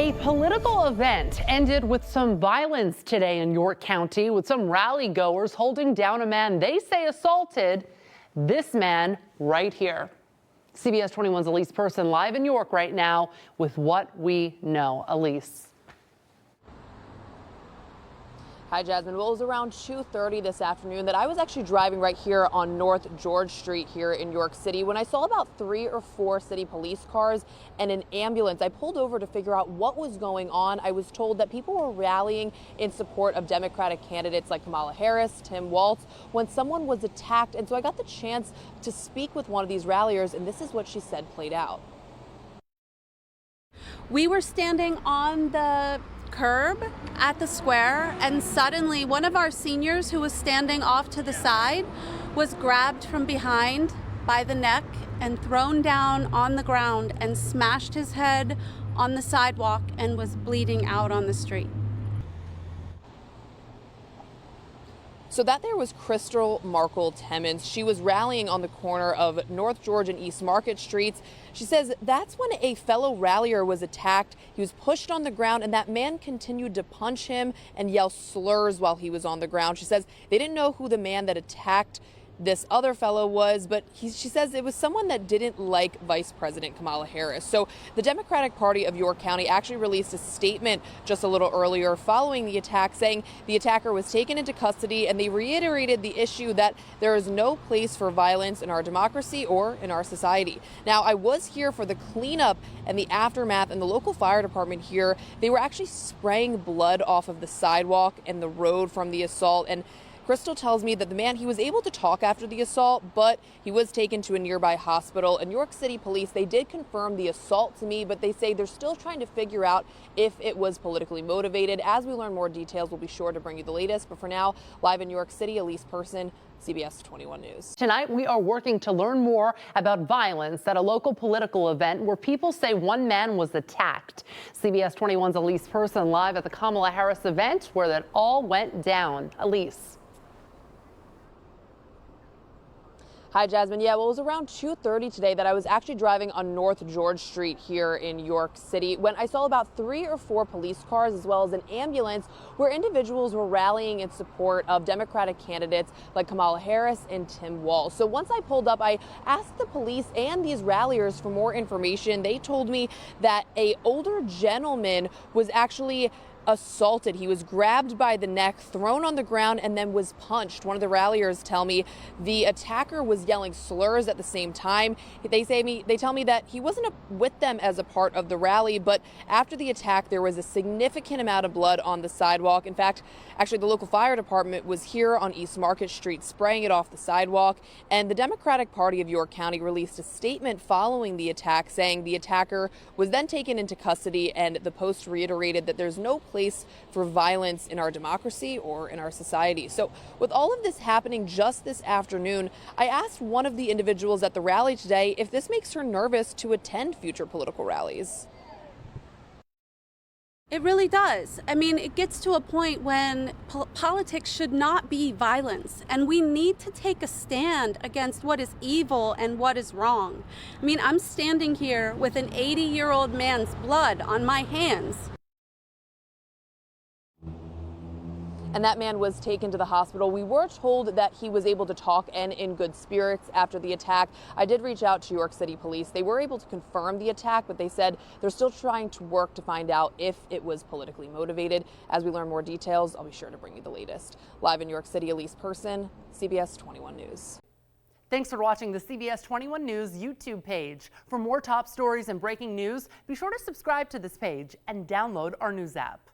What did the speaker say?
A political event ended with some violence today in York County, with some rally-goers holding down a man they say assaulted this man right here. CBS 21's Elise Person live in York right now with what we know. Elise. Hi, Jasmine. Well, it was around 2:30 this afternoon that I was actually driving right here on North George Street here in York City when I saw about 3 or 4 city police cars and an ambulance. I pulled over to figure out what was going on. I was told that people were rallying in support of Democratic candidates like Kamala Harris, Tim Walz, when someone was attacked. And so I got the chance to speak with one of these ralliers, and this is what she said played out. We were standing on the curb at the square, and suddenly one of our seniors who was standing off to the side was grabbed from behind by the neck and thrown down on the ground and smashed his head on the sidewalk and was bleeding out on the street. So that there was Crystal Markle Timmons. She was rallying on the corner of North George and East Market Streets. She says that's when a fellow rallier was attacked. He was pushed on the ground, and that man continued to punch him and yell slurs while he was on the ground. She says they didn't know who the man that attacked this other fellow was, but she says it was someone that didn't like Vice President Kamala Harris. So the Democratic Party of York County actually released a statement just a little earlier following the attack, saying the attacker was taken into custody, and they reiterated the issue that there is no place for violence in our democracy or in our society. Now, I was here for the cleanup and the aftermath, and the local fire department here, they were actually spraying blood off of the sidewalk and the road from the assault. And Crystal tells me that the man, he was able to talk after the assault, but he was taken to a nearby hospital. And York City police, they did confirm the assault to me, but they say they're still trying to figure out if it was politically motivated. As we learn more details, we'll be sure to bring you the latest. But for now, live in York City, Elise Person, CBS 21 News. Tonight, we are working to learn more about violence at a local political event where people say one man was attacked. CBS 21's Elise Person live at the Kamala Harris event where that all went down. Elise. Hi, Jasmine. Yeah, well, it was around 2:30 today that I was actually driving on North George Street here in York City when I saw about 3 or 4 police cars as well as an ambulance where individuals were rallying in support of Democratic candidates like Kamala Harris and Tim Walz. So once I pulled up, I asked the police and these ralliers for more information. They told me that an older gentleman was actually assaulted. He was grabbed by the neck, thrown on the ground, and then was punched. One of the ralliers tell me the attacker was yelling slurs at the same time. They tell me that he wasn't with them as a part of the rally, but after the attack, there was a significant amount of blood on the sidewalk. In fact, actually, the local fire department was here on East Market Street spraying it off the sidewalk, and the Democratic Party of York County released a statement following the attack saying the attacker was then taken into custody, and the Post reiterated that there's no place for violence in our democracy or in our society. So with all of this happening just this afternoon, I asked one of the individuals at the rally today if this makes her nervous to attend future political rallies. It really does. I mean, it gets to a point when politics should not be violence, and we need to take a stand against what is evil and what is wrong. I mean, I'm standing here with an 80-year-old man's blood on my hands. And that man was taken to the hospital. We were told that he was able to talk and in good spirits after the attack. I did reach out to York City Police. They were able to confirm the attack, but they said they're still trying to work to find out if it was politically motivated. As we learn more details, I'll be sure to bring you the latest. Live in York City, Elise Person, CBS 21 News. Thanks for watching the CBS 21 News YouTube page. For more top stories and breaking news, be sure to subscribe to this page and download our news app.